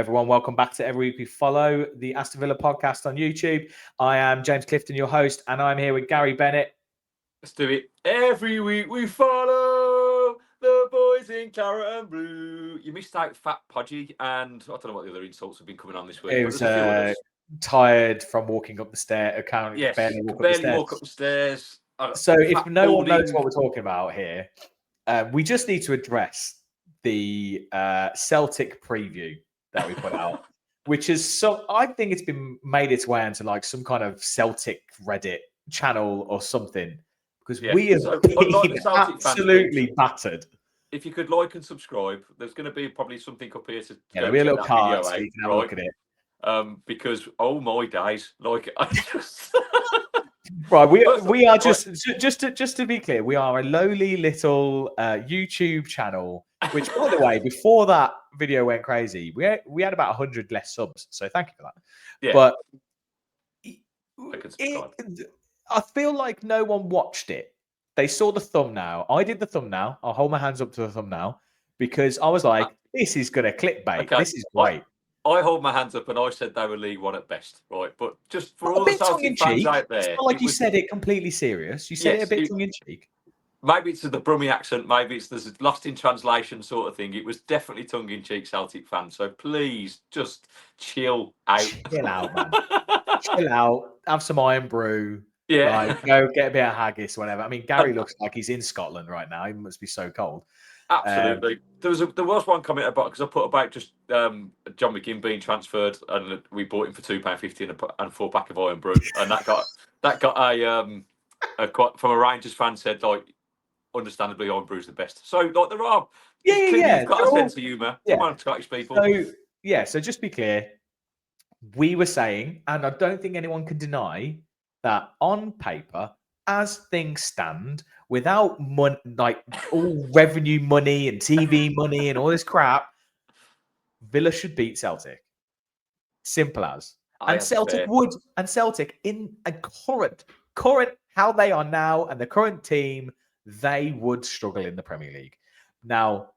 everyone. Welcome back to Every Week We Follow, the Aston Villa podcast on YouTube. I am James Clifton, your host, and I'm here with Gary Bennett. Let's do it. Every week we follow the boys in claret and blue. You missed out Fat Podgy, and I don't know what the other insults have been coming on this week. It was tired from walking up the stairs. Yes, barely walk up the stairs. So if no one knows what we're talking about here, we just need to address the Celtic preview that we put out, which is I think it's been made its way into like some kind of Celtic Reddit channel or something, because we have been absolutely battered. If you could like and subscribe, there's going to be probably something up here to there'll be a little card so you can have a look at it. Because oh my days, like I just right, we are just to be clear, we are a lowly little YouTube channel, which, by the way, before that video went crazy, we had about 100 less subs, so thank you for that. Yeah, but I can subscribe. I feel like no one watched it. They saw the thumbnail. I did the thumbnail. I'll hold my hands up to the thumbnail because I was like, this is going to clickbait. Okay. This is great. I hold my hands up and I said they were League One at best, right? But just for all the Celtic fans out there... It's not like you said it completely serious. You said it a bit tongue-in-cheek. Maybe it's the Brummie accent. Maybe it's the lost in translation sort of thing. It was definitely tongue-in-cheek, Celtic fans. So please, just chill out. Chill out, man. Chill out. Have some iron brew. Yeah. Like, go get a bit of haggis, whatever. I mean, Gary looks like he's in Scotland right now. He must be so cold. Absolutely. There was one comment about, because I put about just John McGinn being transferred, and we bought him for £2.50 and a 4-pack of iron brew, and that got a quite from a Rangers fan said, like, understandably, iron brew's the best. So like there are you've got a sense of humour. Come on, Scottish people. So just be clear, we were saying, and I don't think anyone can deny that on paper, as things stand, without like all revenue money and TV money and all this crap, Villa should beat Celtic. Simple as. And Celtic would, and Celtic in a current how they are now and the current team, they would struggle in the Premier League. Now,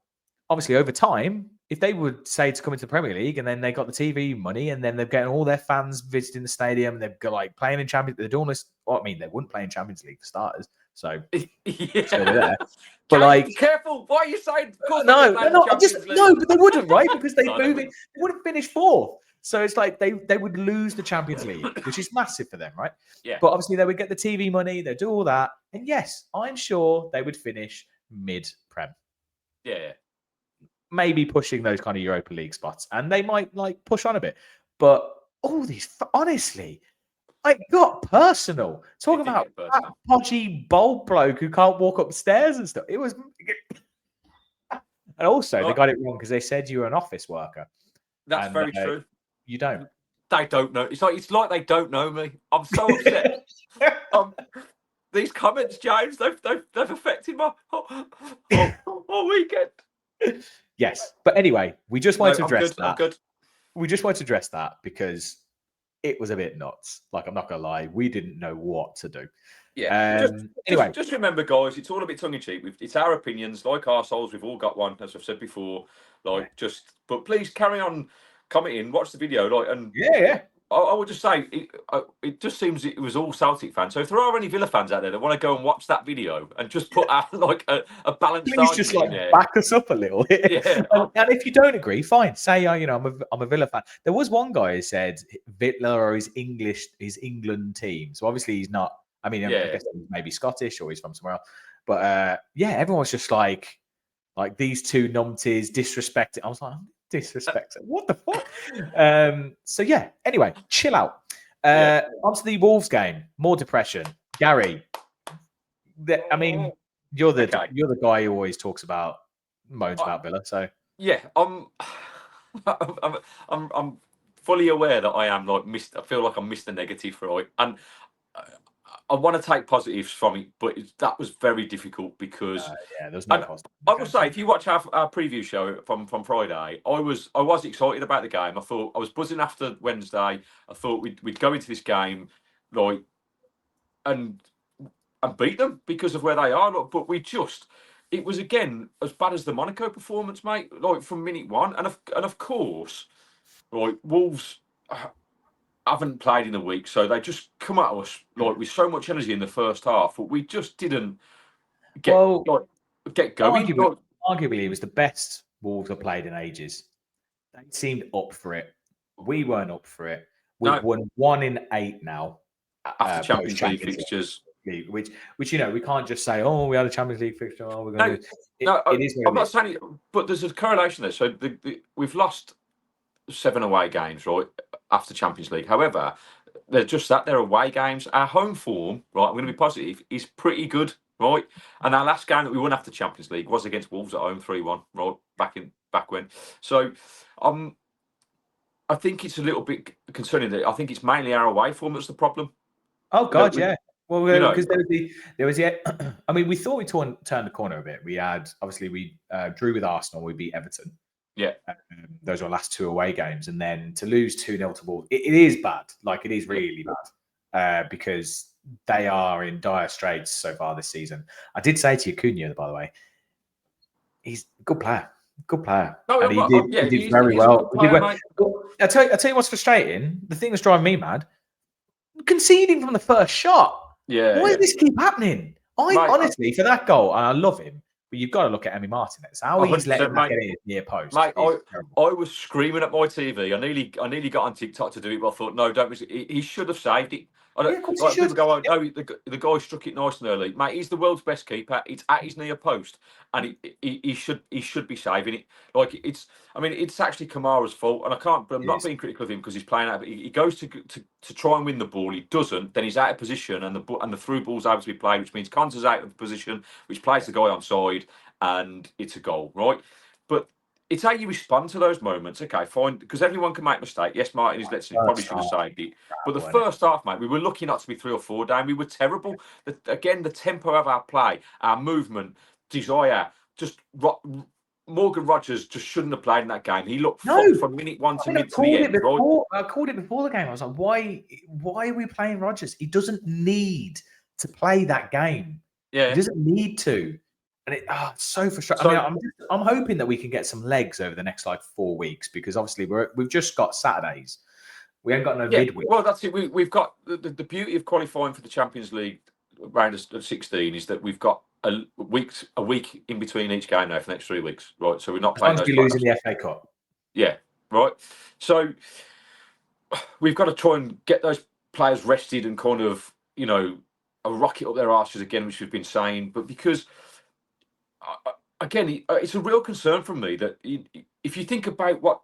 obviously, over time, if they would say to come into the Premier League and then they got the TV money and then they're getting all their fans visiting the stadium and they've got like playing in Champions League, they're doing this. Well, I mean, they wouldn't play in Champions League for starters. So, there. But like, be careful. Why are you saying? No, but they wouldn't, right? Because they wouldn't finish fourth. So it's like they would lose the Champions League, which is massive for them, right? Yeah. But obviously they would get the TV money, they'd do all that. And yes, I'm sure they would finish mid-Prem. Yeah. Maybe pushing those kind of Europa League spots. And they might like push on a bit. But all these, honestly, I got personal. Talking about that podgy bold bloke who can't walk upstairs and stuff. It was... And also, they got it wrong because they said you were an office worker. That's very true. You don't. They don't know. It's like they don't know me. I'm so upset. These comments, James, they've affected my whole weekend. Yes, but anyway, we just wanted to address that. I'm good. We just wanted to address that because it was a bit nuts. Like, I'm not gonna lie, we didn't know what to do. Yeah. Just remember, guys, it's all a bit tongue in cheek. It's our opinions, like our souls. We've all got one, as I've said before. But please carry on commenting. Watch the video, and I would just say it just seems it was all Celtic fans. So if there are any Villa fans out there that want to go and watch that video and just put out like a balanced, please just like back us up a little. Yeah. And if you don't agree, fine. Say, I'm a Villa fan. There was one guy who said Villa are his England team. So obviously he's not. I mean, I guess he's maybe Scottish or he's from somewhere else. But everyone was just like these two numpties disrespecting. I was like, disrespect. What the fuck? Anyway, chill out. Onto the Wolves game. More depression. Gary, you're the guy who always talks about moans about Villa. So I'm fully aware that I am I feel like I'm Mr. Negative, right? And I want to take positives from it, but that was very difficult because there's no positive. I will say, if you watch our preview show from Friday, I was excited about the game. I thought I was buzzing after Wednesday. I thought we'd go into this game and beat them because of where they are. But it was again as bad as the Monaco performance, mate. Like from minute one, and of course, right? Wolves haven't played in a week, so they just come at us like with so much energy in the first half, but we just didn't get going. Arguably, it was the best Wolves have played in ages. They seemed up for it. We weren't up for it. We've won 1 in 8 now after Champions League fixtures. Which we can't just say, oh, we had a Champions League fixture. Oh, we're going to. It is. I'm not saying it, but there's a correlation there. So we've lost 7 away games, right, after Champions League. However, they're just that they're away games. Our home form, right, I'm going to be positive, is pretty good, right? And our last game that we won after Champions League was against Wolves at home, 3-1, right, back when. So, I think it's a little bit concerning that I think it's mainly our away form that's the problem. Oh God, yeah. Well, because there was I mean, we thought we turned the corner a bit. We drew with Arsenal. We beat Everton. Yeah, those were our last 2 away games, and then to lose 2-0 to Wolves, it is bad. Like it is really bad because they are in dire straits so far this season. I did say to you, Cunha, by the way, he's a good player. Good player. No, and he did very well. I'll tell you what's frustrating. The thing that's driving me mad, conceding from the first shot. Yeah. Why does this keep happening? Honestly, for that goal, and I love him, but you've got to look at Emi Martinez. How he's letting that get in his near post. Mate, I was screaming at my TV. I nearly got on TikTok to do it, but I thought, no, don't. He should have saved it. People go, oh, no, the guy struck it nice and early. Mate, he's the world's best keeper. It's at his near post, and he should be saving it. Like it's actually Kamara's fault, and I'm not being critical of him because he's playing out. But he goes to try and win the ball. He doesn't. Then he's out of position, and the through ball's able to be played, which means Konsa's out of position, which plays the guy on side, and it's a goal, right? But it's how you respond to those moments. Okay, fine, because everyone can make a mistake. Yes, Martin is probably should have saved it. But the first half, mate, we were lucky not to be 3 or 4 down. We were terrible. Again, the tempo of our play, our movement, desire, just Morgan Rogers just shouldn't have played in that game. He looked from minute 1 to mid to the end. I called it before the game. I was like, why are we playing Rogers? He doesn't need to play that game. Yeah, he doesn't need to. And it's so frustrating. I'm hoping that we can get some legs over the next 4 weeks because obviously we've just got Saturdays. We ain't got no midweek. Well, that's it. We've got the beauty of qualifying for the Champions League round of 16 is that we've got a week in between each game now for the next 3 weeks, right? So we're not playing. As long as we lose in the FA Cup. Yeah, right. So we've got to try and get those players rested and kind of a rocket up their arses again, which we've been saying, but because. Again, it's a real concern from me that if you think about what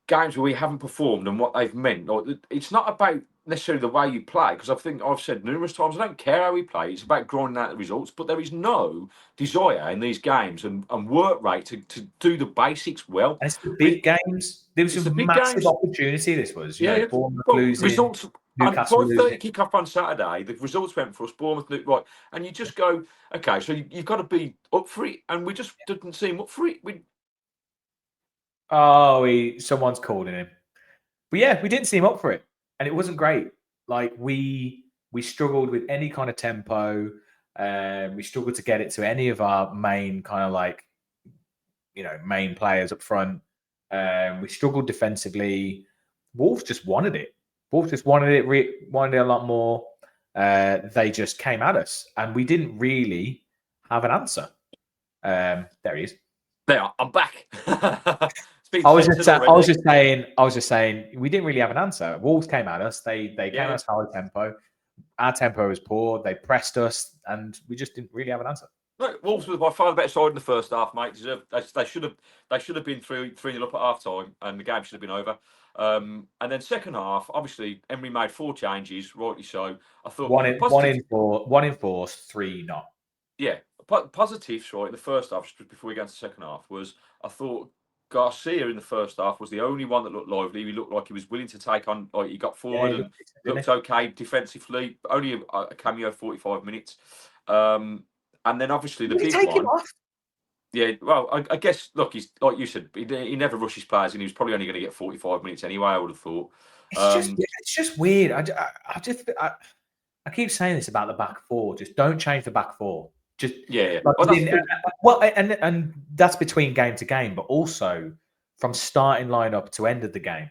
games where we haven't performed and what they've meant, it's not about necessarily the way you play, because I think I've said numerous times, I don't care how we play, it's about grinding out the results, but there is no desire in these games and work rate to do the basics well. And it's the big games. There was a massive opportunity, this was. Bournemouth losing. Results. And 5:30 kick-off on Saturday, the results went for us, Bournemouth, right? And you just go, okay, so you've got to be up for it, and we just didn't seem up for it. Someone's calling him. But yeah, we didn't seem up for it, and it wasn't great. Like we struggled with any kind of tempo. We struggled to get it to any of our main kind of main players up front. We struggled defensively. Wolves just wanted it. Wolves just wanted it a lot more. They just came at us, and we didn't really have an answer. There he is. There, I'm back. I was just saying, we didn't really have an answer. Wolves came at us. They came at us high tempo. Our tempo was poor. They pressed us, and we just didn't really have an answer. Look, Wolves was by far the better side in the first half, mate. They should have been 3-0 up at half time, and the game should have been over. And then second half, obviously Emery made 4 changes, rightly so. I thought one in four, 3 not. Yeah, positives right in the first half, just before we get into the second half, was I thought Garcia in the first half was the only one that looked lively. He looked like he was willing to take on. Like he got forward and looked okay defensively. Only a cameo, 45 minutes. And then obviously the big one. Yeah, well, I guess, look, he's like you said, he never rushes players, and he was probably only going to get 45 minutes anyway, I would have thought. It's just weird. I keep saying this about the back four. Just don't change the back four. Just and that's between game to game, but also from starting lineup to end of the game.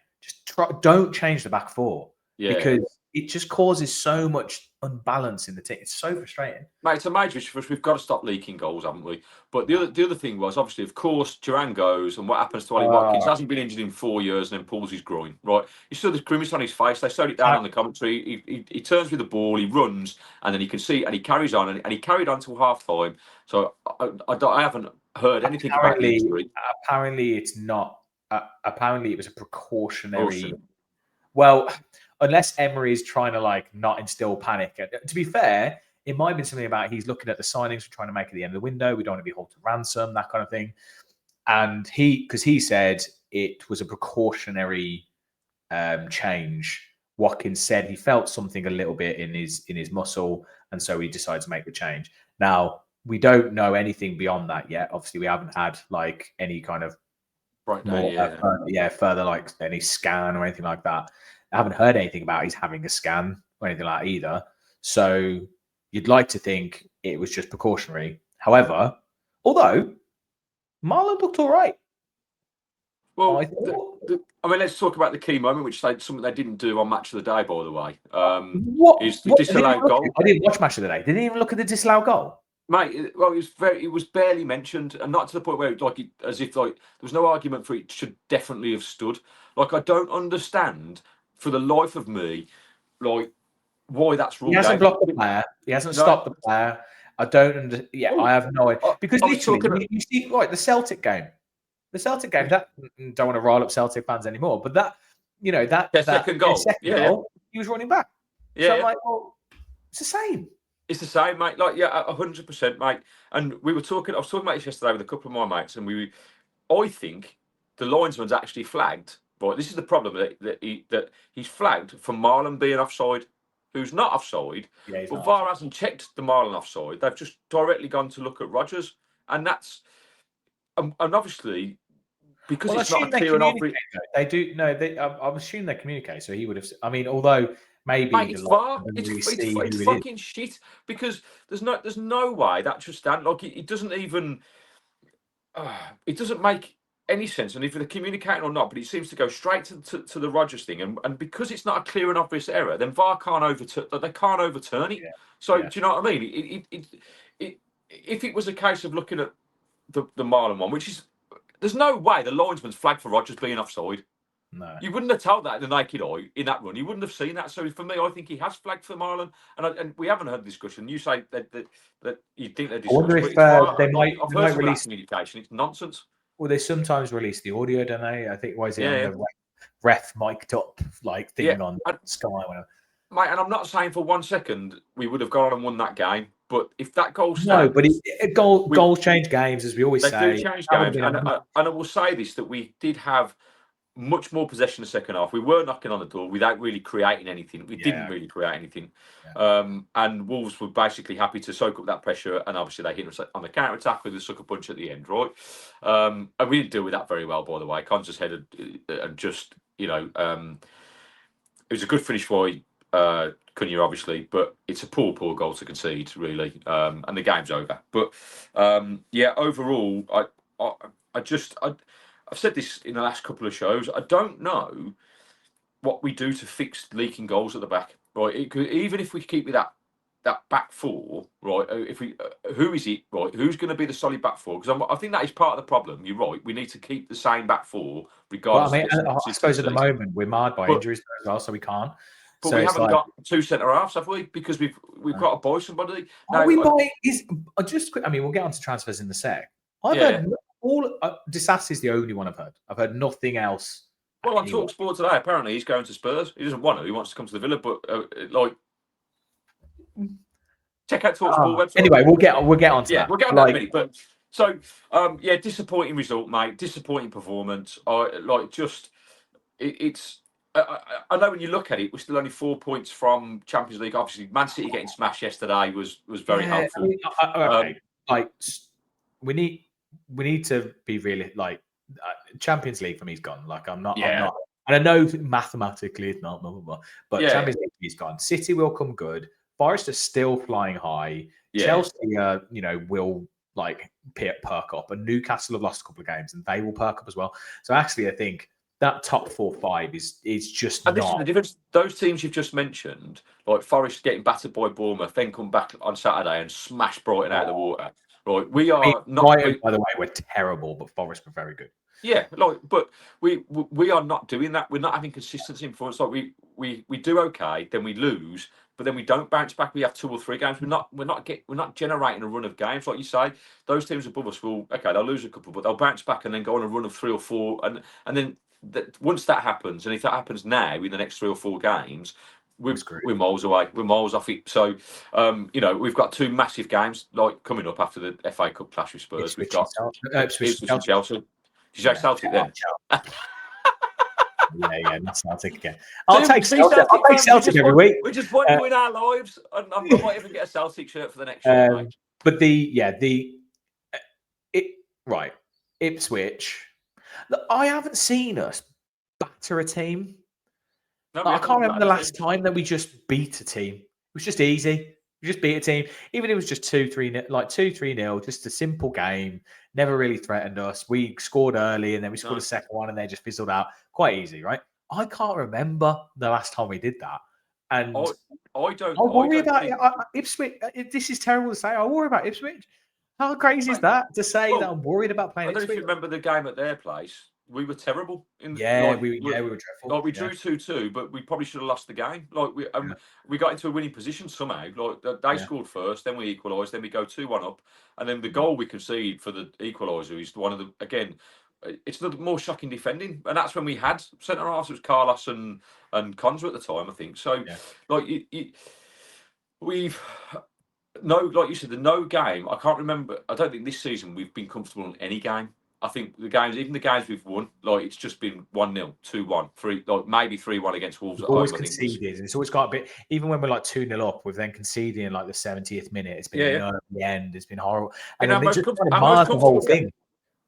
don't change the back four because it just causes so much unbalance in the team. It's so frustrating. Mate, it's a major issue for us. We've got to stop leaking goals, haven't we? But the other thing was, obviously, of course, Duran goes, and what happens to Ollie Watkins? Hasn't been injured in 4 years and then pulls his groin, right? You saw the grimace on his face. They showed it down on the commentary. He turns with the ball, he runs, and then you can see, and he carries on, and he carried on till half-time. So I haven't heard anything about the injury. Apparently, it's not. Apparently, it was a precautionary. Well, unless Emery is trying to not instill panic. To be fair, it might have been something about he's looking at the signings we're trying to make at the end of the window. We don't want to be held to ransom, that kind of thing. And because he said it was a precautionary change. Watkins said he felt something a little bit in his muscle, and so he decided to make the change. Now, we don't know anything beyond that yet. Obviously, we haven't had any kind of further any scan or anything like that. I haven't heard anything about he's having a scan or anything like that either. So you'd like to think it was just precautionary. However, although Marlon looked all right. Well, let's talk about the key moment, which something they didn't do on Match of the Day, by the way. Is the disallowed goal. I didn't watch Match of the Day. Didn't even look at the disallowed goal. Mate, well, it was barely mentioned, and not to the point where as if there was no argument for it should definitely have stood. I don't understand for the life of me, why that's ruled. He hasn't blocked the player. He hasn't stopped the player. I don't I have no idea because literally you see the Celtic game. The Celtic game, that don't want to rile up Celtic fans anymore, but that second goal, he was running back. Yeah, so I'm like, well, it's the same. It's the same, mate. 100%, mate. And I was talking about this yesterday with a couple of my mates, and I think the linesman's actually flagged. But this is the problem that he's flagged for Marlon being offside, who's not offside. Yeah, but VAR hasn't checked the Marlon offside. They've just directly gone to look at Rodgers, and that's and obviously because it's not a clear enough. They do. No, I'm assuming they communicate. So he would have. I mean, although. Maybe mate, it's VAR. It's fucking shit because there's no way that should stand. It doesn't even. It doesn't make any sense, and if they're communicating or not, but it seems to go straight to the Rodgers thing, and because it's not a clear and obvious error, then VAR can't overturn. They can't overturn it. Yeah. So do you know what I mean? If it was a case of looking at the Marlon one, which is there's no way the linesman's flagged for Rodgers being offside. No. You wouldn't have told that in the naked eye in that run. You wouldn't have seen that. So for me, I think he has flagged for Marlon, and we haven't had the discussion. You say that you think they're discussing. I wonder if they might release communication. It's nonsense. Well, they sometimes release the audio, don't they? I think on the ref mic'd up thing on Sky. Whatever. Mate, and I'm not saying for 1 second we would have gone on and won that game, but if that goal stands, no, but goals change games, as we always say. They do change games, and I will say this: that we did have much more possession in the second half. We were knocking on the door without really creating anything. We didn't really create anything. Yeah. And Wolves were basically happy to soak up that pressure. And obviously they hit us on the counter-attack with a sucker punch at the end, right? And we didn't deal with that very well, by the way. Cons just headed and just, it was a good finish by Cunha, obviously, but it's a poor goal to concede, really. And the game's over. But, overall, I've said this in the last couple of shows. I don't know what we do to fix leaking goals at the back, right? Even if we keep with that back four, right? Who is it, right? Who's going to be the solid back four? Because I think that is part of the problem. You're right. We need to keep the same back four, regardless. Well, I suppose at the moment we're marred by injuries as well, so we can't. But we haven't got two centre halves, have we? Because we've got to buy somebody. We'll get on to transfers in a sec. I've heard. Disas is the only one I've heard. I've heard nothing else. Well, on TalkSport today, apparently he's going to Spurs. He doesn't want to. He wants to come to the Villa, but check out TalkSport website. Anyway, we'll get on to that. We'll get on that in a minute. But so, disappointing result, mate. Disappointing performance. It's. I know when you look at it, we're still only 4 points from Champions League. Obviously, Man City getting smashed yesterday was very helpful. We need to be really Champions League for me is gone. I'm not. And I know mathematically it's not, but Champions League is gone. City will come good. Forest are still flying high. Yeah. Chelsea, will perk up. And Newcastle have lost a couple of games, and they will perk up as well. So actually, I think that top 4-5 is just and not. This is the difference. Those teams you've just mentioned, like Forest getting battered by Bournemouth, then come back on Saturday and smash Brighton out of the water. Right, we are not. Brighton, by the way, we're terrible, but Forest were very good. Yeah, like, but we are not doing that. We're not having consistency in performance. Like we do okay, then we lose, but then we don't bounce back. We have 2 or 3 games. We're not generating a run of games, like you say. Those teams above us will they'll lose a couple, but they'll bounce back and then go on a run of 3 or 4, and then once that happens, and if that happens now in the next 3 or 4 games, we're miles away. We're miles off it. So, we've got 2 massive games like coming up after the FA Cup clash with Spurs. We've got Ipswich and Chelsea. Did you say Celtic then? Yeah, not Celtic again. I'll take Celtic every week. We just want you in our lives, and I might even get a Celtic shirt for the next year. But Ipswich. Look, I haven't seen us batter a team. No, I can't remember the last time that we just beat a team. It was just easy. We just beat a team, even if it was just 2-3, like 2-3-0, just a simple game. Never really threatened us. We scored early, and then we scored a second one, and they just fizzled out. Quite easy, right? I can't remember the last time we did that. And I worry about Ipswich. This is terrible to say. I worry about Ipswich. How crazy is that to say that I'm worried about playing Ipswich? I don't know if you remember the game at their place. We were terrible. We were dreadful. Like we drew 2-2, but we probably should have lost the game. Like we got into a winning position somehow. Like they scored first, then we equalised, then we go 2-1 up, and then the goal we concede for the equaliser is one of the it's the more shocking defending, and that's when we had centre halves. It was Carlos and Conza at the time, I think. So, like we've like you said, the no game. I can't remember. I don't think this season we've been comfortable in any game. I think even the games we've won, like it's just been 1-0, 2-1, 3, like maybe 3-1 against Wolves. We've always conceded, and it's always got a bit. Even when we're like 2-0 up, we've then conceded in like the 70th minute. It's been at the end. It's been horrible, and then the whole thing.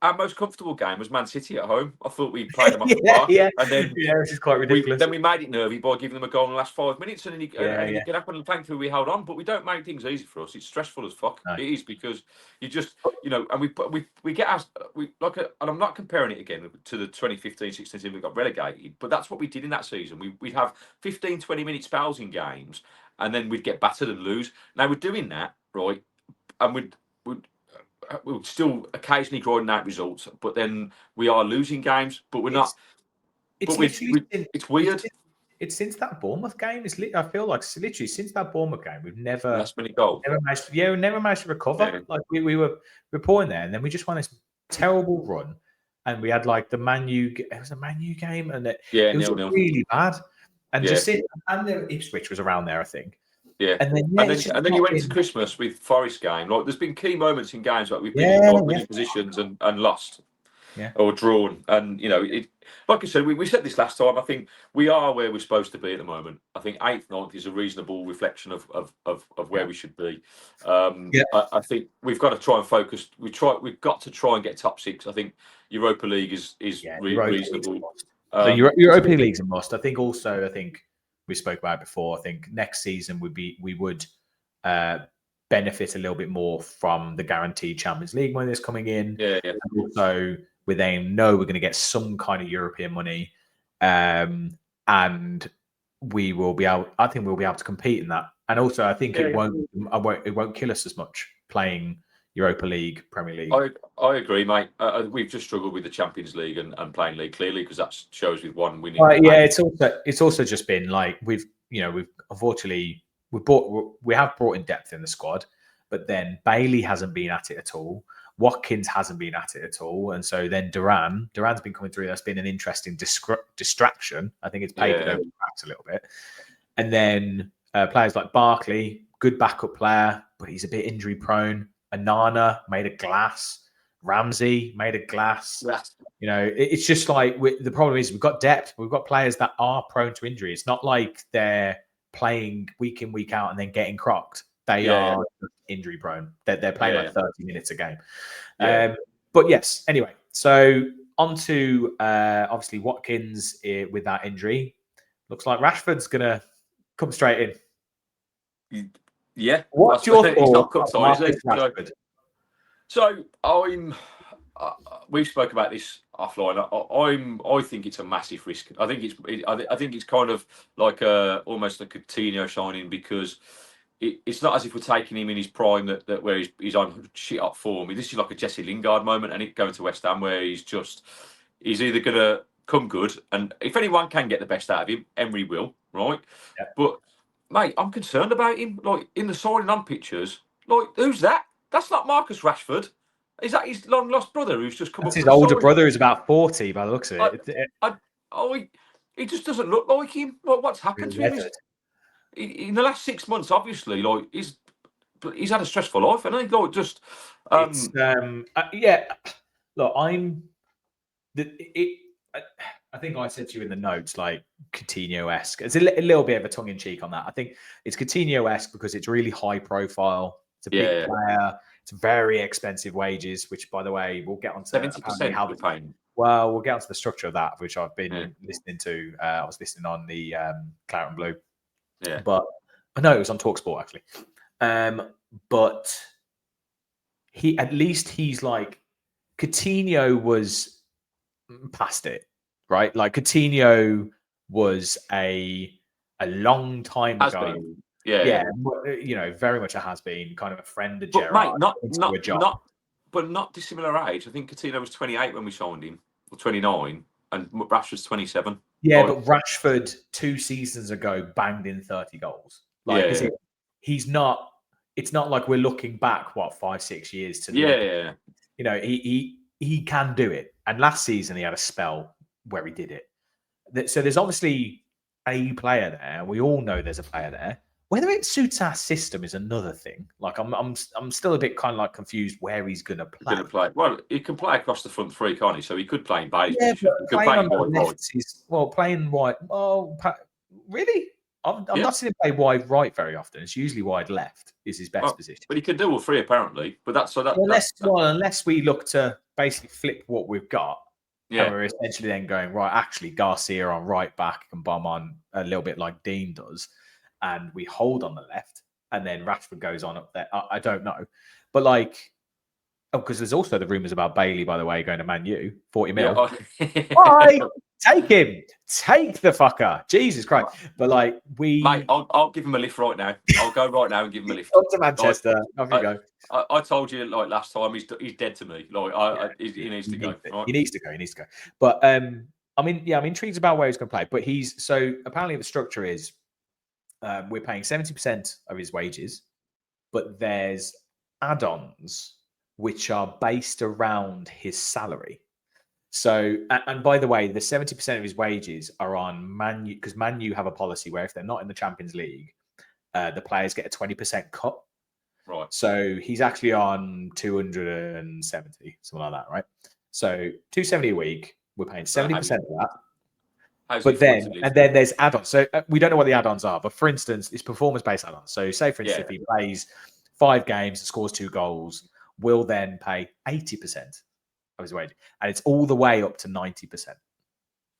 Our most comfortable game was Man City at home. I thought we played them off the park. And then which is quite ridiculous. Then we made it nervy by giving them a goal in the last 5 minutes, and then it get up, and thankfully we held on. But we don't make things easy for us. It's stressful as fuck. No. It is, because you just and we get asked, and I'm not comparing it again to the 2015-16 season we got relegated, but that's what we did in that season. We'd have 15-20 minute spells in games, and then we'd get battered and lose. Now we're doing that, right, and we'll still occasionally grind out results, but then we are losing games, but we're not. It's weird. It's since that Bournemouth game. I feel like literally since that Bournemouth game, we've never last minute goal. We never managed to recover. Yeah. Like we were reporting there, and then we just won this terrible run, and we had like the Man U. It was a Man U game, and it was really bad. And and the Ipswich was around there, I think. Yeah, and then you went into Christmas with Forest game. Like, there's been key moments in games like we've been in winning positions and lost, or drawn. And like I said, we said this last time. I think we are where we're supposed to be at the moment. I think 8th, 9th is a reasonable reflection of where we should be. I think we've got to try and focus. We've got to try and get top 6. I think Europa League is reasonable. So Europa League's a must. I think we spoke about it before. I think next season we would benefit a little bit more from the guaranteed Champions League money that's coming in. Yeah. And also, we're going to get some kind of European money, and we will be able. I think we'll be able to compete in that. And also, I think it won't kill us as much playing Europa League, Premier League. I agree, mate. We've just struggled with the Champions League and playing league, clearly, because that shows with one winning. It's also just been like we've unfortunately we have brought in depth in the squad, but then Bailey hasn't been at it at all. Watkins hasn't been at it at all, and so then Duran's been coming through. That's been an interesting distraction. I think it's papered over the cracks a little bit. And then players like Barkley, good backup player, but he's a bit injury prone. Anana made of glass. Ramsey made of glass. It's just like the problem is we've got depth. We've got players that are prone to injury. It's not like they're playing week in, week out and then getting crocked. They are injury prone. They're playing like 30 minutes a game. But yes, anyway. So on to obviously Watkins with that injury. Looks like Rashford's going to come straight in. Yeah. What's your thought? So we spoke about this offline. I think it's a massive risk. I think it's kind of like almost like a Coutinho signing, because it's not as if we're taking him in his prime that where he's on shit up form. This is like a Jesse Lingard moment, and it going to West Ham where he's either gonna come good, and if anyone can get the best out of him, Emery will, right? Yeah. But mate, I'm concerned about him. Like in the signing on pictures, like who's that? That's not Marcus Rashford. Is that his long lost brother who's just come That's up? his older brother who's about 40 by the looks of it. He just doesn't look like him. Like, what's happened to him? In the last 6 months, obviously, like he's had a stressful life, and I like just. Yeah. Look, I think I said to you in the notes, like Coutinho-esque. It's a little bit of a tongue in cheek on that. I think it's Coutinho-esque because it's really high profile. It's a big player. It's very expensive wages, which, by the way, we'll get onto 70% how they're paying. Well, we'll get onto the structure of that, which I've been listening to. I was listening on the Claret and Blue. Yeah. But I know it was on TalkSport, actually. But he's like, Coutinho was past it, right? Like Coutinho was a long time ago. Yeah. You know, very much a has-been, kind of a friend of But Gerrard. mate, not dissimilar age. I think Coutinho was 28 when we signed him, or 29, and Rashford's 27. Yeah, but Rashford 2 seasons ago banged in 30 goals. Like, he's not. It's not like we're looking back 5-6 years to. Yeah. You know, he can do it. And last season he had a spell where he did it. So there's obviously a player there. We all know there's a player there. Whether it suits our system is another thing. Like I'm still a bit kind of like confused where he's going to play. Well, he can play across the front three, can't he? So he could play in Bailey's position. He could play in wide. Playing wide. Oh, really? I'm not seeing him play wide right very often. It's usually wide left is his best position. But he can do all three apparently. But unless we look to basically flip what we've got. Yeah. And we're essentially then going, right, actually Garcia on right back can bomb on a little bit like Dean does. And we hold on the left, and then Rashford goes on up there. I don't know. But like, because there's also the rumours about Bailey, by the way, going to Man U, 40 mil. Why? Take him. Take the fucker. Jesus Christ. But like, Mate, I'll give him a lift right now. I'll go right now and give him a lift. Up to Manchester. Off you go. I told you like last time, he's dead to me. Like he needs to go. Right? He needs to go. But I'm intrigued about where he's going to play. But apparently the structure is we're paying 70% of his wages, but there's add-ons which are based around his salary. So, and by the way, the 70% of his wages are on Man U, because Man U have a policy where if they're not in the Champions League, the players get a 20% cut. Right. So he's actually on 270, something like that, right? So 270 a week. We're paying 70% of that. But then there's add-ons. So we don't know what the add-ons are. But for instance, it's performance-based add-ons. So say, for instance, if he plays 5 games, scores 2 goals, we'll then pay 80% of his wage. And it's all the way up to 90%.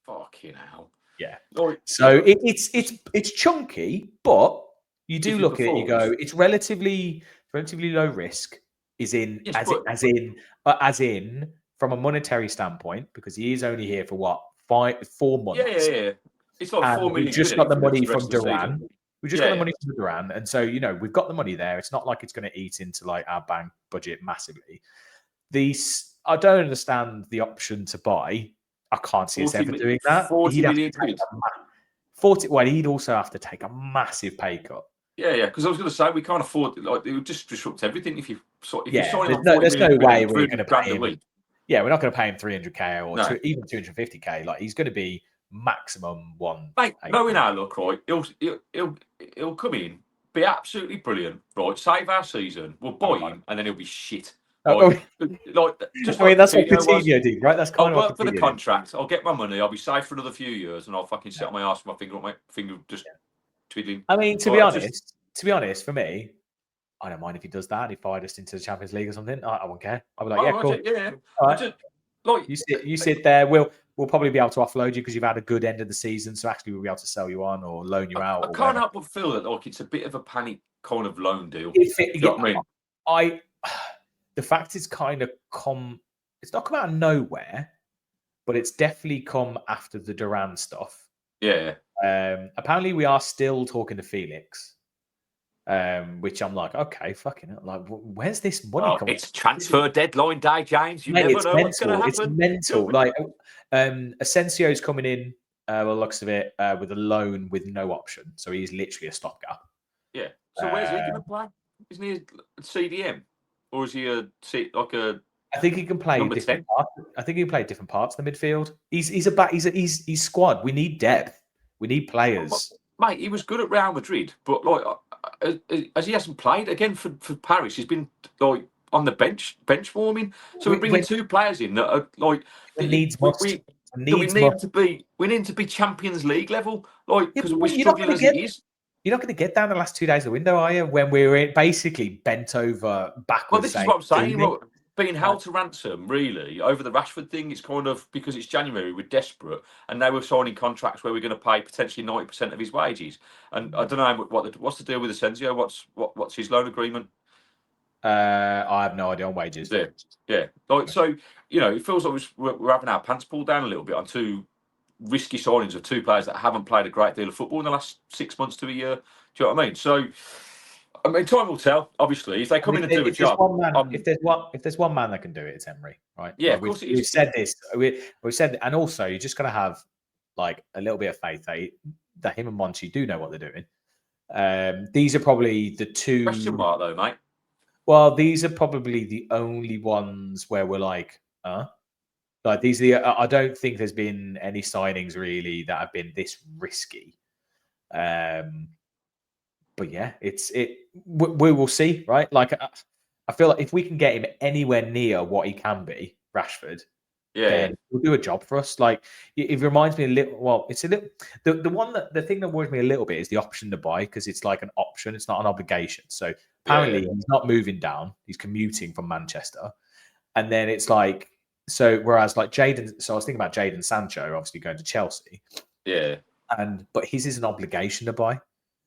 Fucking hell. Yeah. So it's chunky, but you do look at it, you go, it's relatively low risk, as in from a monetary standpoint, because he is only here for what, 4 months. Yeah. It's like 4 million. We've just got the money from Duran. We just got the money from Duran, and so we've got the money there. It's not like it's going to eat into like our bank budget massively. I don't understand the option to buy. I can't see us ever doing that. 40 million. 40. Well, he'd also have to take a massive pay cut. Yeah. Because I was going to say we can't afford. Like it would just disrupt everything if you. There's no way we're going to pay him. Yeah, we're not going to pay him 300k or even 250k. Like he's going to be maximum one. Mate, knowing our luck, right? He'll come in, be absolutely brilliant, right? Save our season. We'll buy him, and then he'll be shit. That's what Coutinho did, right? That's kind of what for the contract. I'll get my money. I'll be safe for another few years, and I'll fucking sit on my ass with my finger just twiddling. I mean, to be honest, for me, I don't mind if he does that. If I just into the Champions League or something, I won't care. I'll be like, cool. Yeah. All right. You sit there. We'll probably be able to offload you because you've had a good end of the season. So actually, we'll be able to sell you on or loan you out. I can't help but feel that like it's a bit of a panic kind of loan deal. You know what I mean? The fact it's kind of come it's not come out of nowhere, but it's definitely come after the Duran stuff. Yeah. Apparently, we are still talking to Felix, which I'm like, okay, fucking hell. Like, where's this money coming? It's transfer deadline day, James. You never know what's going to happen. It's mental. Like, Asensio's coming in, by the looks of it, with a loan with no option. So he's literally a stopgap. Yeah. So where's he going to play? Isn't he a CDM? Or is he like a... I think he can play different parts. I think he can play different parts of the midfield. He's squad. We need depth. We need players. Mate, he was good at Real Madrid, but like, as he hasn't played again for Paris, he's been like on the bench warming. So we're bringing two players in that are like we need to be Champions League level, like because we're struggling as it is. You're not going to get down the last 2 days of the window, are you? When we were basically bent over backwards. Well, this is what I'm saying. Well, being held to ransom, really, over the Rashford thing, it's kind of because it's January, we're desperate, and now we're signing contracts where we're going to pay potentially 90% of his wages. And I don't know what's the deal with Asensio. What's his loan agreement? I have no idea on wages. Yeah. Like, so it feels like we're having our pants pulled down a little bit on two risky signings of two players that haven't played a great deal of football in the last 6 months to a year. Do you know what I mean? So, I mean, time will tell. Obviously, if they come in and do a job, if there's one man that can do it, it's Emery, right? Yeah, like, of course we've said this. We've said, and also you're just gonna have like a little bit of faith that him and Monchi do know what they're doing. These are probably the two. Question mark though, mate. Well, these are probably the only ones where we're like, like these are I don't think there's been any signings really that have been this risky. But yeah, we will see, right? Like, I feel like if we can get him anywhere near what he can be, Rashford, then he'll do a job for us. Like, it reminds me a little. Well, it's a little. The thing that worries me a little bit is the option to buy, because it's like an option, it's not an obligation. So apparently he's not moving down; he's commuting from Manchester, and then it's like so. Whereas like Jadon, so I was thinking about Jadon Sancho, obviously going to Chelsea. Yeah, but his is an obligation to buy.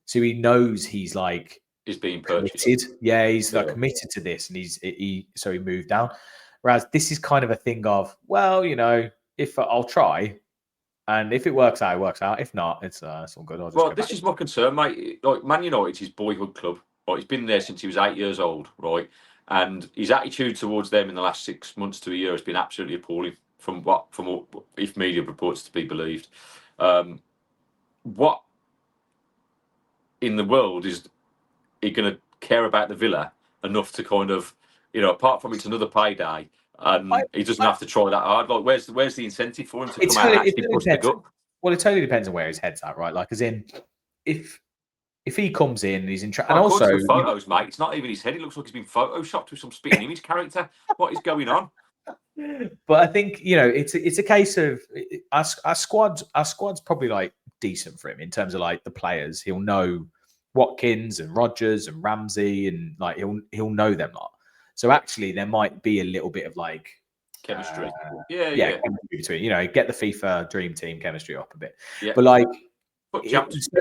So he knows he's being purchased. Committed. Yeah, he's like committed to this, and he moved down. Whereas this is kind of a thing of, well, if I'll try, and if it works out, it works out. If not, it's all good. Well, this is my concern, mate. Like Man United's his boyhood club. Right, he's been there since he was 8 years old, right? And his attitude towards them in the last 6 months to a year has been absolutely appalling, from what if media reports to be believed. What in the world is he going to care about the Villa enough to kind of, apart from it's another payday, and he doesn't have to try that hard? Like, where's the incentive for him to come out and actually push the gut? Well, it totally depends on where his head's at, right? Like, as in, if he comes in, he's in. And also, the photos, mate. It's not even his head. It looks like he's been photoshopped with some spitting image character. What is going on? But I think it's a case of our squad's probably like decent for him in terms of like the players. He'll know Watkins and Rodgers and Ramsey, and like he'll know them lot. So actually, there might be a little bit of like chemistry. Chemistry between get the FIFA dream team chemistry up a bit. Yeah. But like,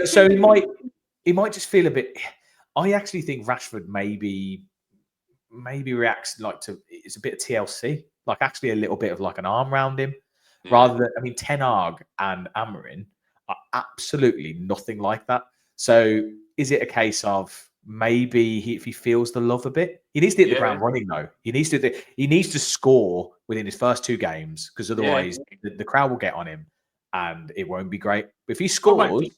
so he might just feel a bit. I actually think Rashford maybe reacts like it's a bit of TLC, like actually a little bit of like an arm around him, rather than, I mean, Ten Hag and Amorim are absolutely nothing like that. So is it a case of maybe if he feels the love a bit, he needs to hit the ground running though. He needs to score within his first 2 games, because otherwise the crowd will get on him and it won't be great. But if he scores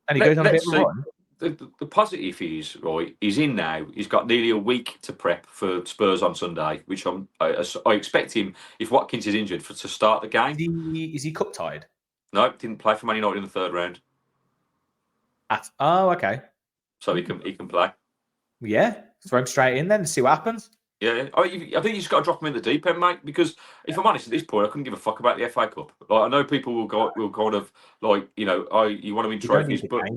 and he goes on a bit of a run. The positive is, right, he's in now. He's got nearly a week to prep for Spurs on Sunday, which I expect him, if Watkins is injured, to start the game. Is he cup tied? No, didn't play for Man United in the 3rd round. Okay. So he can play. Yeah, throw him straight in then and see what happens. Yeah, I think you just got to drop him in the deep end, mate. Because if I'm honest, at this point, I couldn't give a fuck about the FA Cup. Like, I know people will kind of like, you want to win trophies, but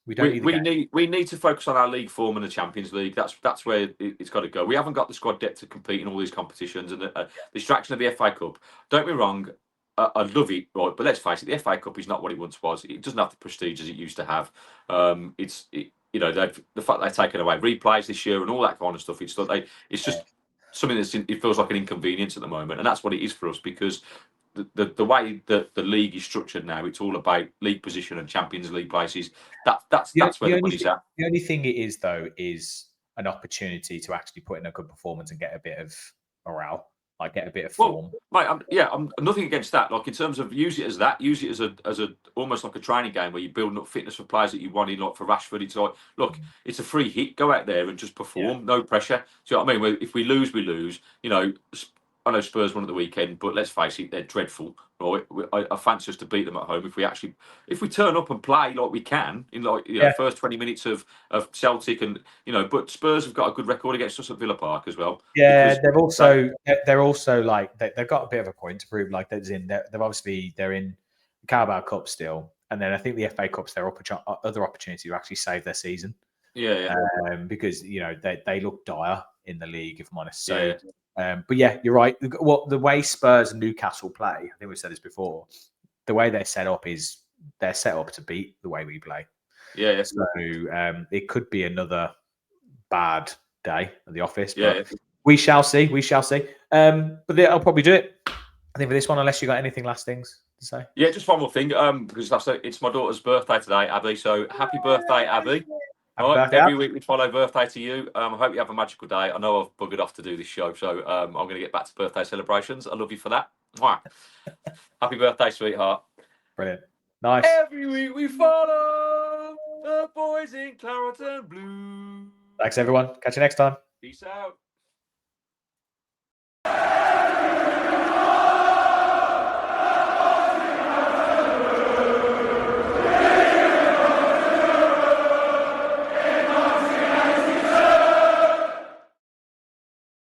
we need to focus on our league form and the Champions League. That's where it's got to go. We haven't got the squad depth to compete in all these competitions, and the distraction of the FA Cup. Don't be wrong, I love it, right? But let's face it, the FA Cup is not what it once was. It doesn't have the prestige as it used to have. The fact they've taken away replays this year and all that kind of stuff. It's just something it feels like an inconvenience at the moment, and that's what it is for us because the way that the league is structured now, it's all about league position and Champions League places. That's where the money's at. The only thing it is though is an opportunity to actually put in a good performance and get a bit of morale, like get a bit of form. Well, mate, I'm nothing against that. Like in terms of use it as a almost like a training game where you're building up fitness for players that you wanted. Like for Rashford, it's like, look, it's a free hit. Go out there and just perform, no pressure. Do you know what I mean? If we lose, we lose. You know, I know Spurs won at the weekend, but let's face it, they're dreadful. Right? I fancy us to beat them at home if we turn up and play like we can in first 20 minutes of Celtic and but Spurs have got a good record against us at Villa Park as well. Yeah, they're also like they've got a bit of a point to prove. Like they're in the Carabao Cup still, and then I think the FA Cup's their other opportunity to actually save their season. Yeah. Because they look dire in the league, if I'm honest. So. But yeah, you're right. The way Spurs and Newcastle play, I think we've said this before, the way they're set up is they're set up to beat the way we play. Yeah. So it could be another bad day at the office. Yeah. But we shall see. But I'll probably do it. I think for this one, unless you got anything last things to say. Yeah, just one more thing. Because it's my daughter's birthday today, Abby. So happy birthday, Abby. All right, every week we follow birthday to you. I hope you have a magical day. I know I've buggered off to do this show, so I'm going to get back to birthday celebrations. I love you for that. Mwah. Happy birthday, sweetheart. Brilliant. Nice. Every week we follow the boys in Claret and Blue. Thanks, everyone. Catch you next time. Peace out.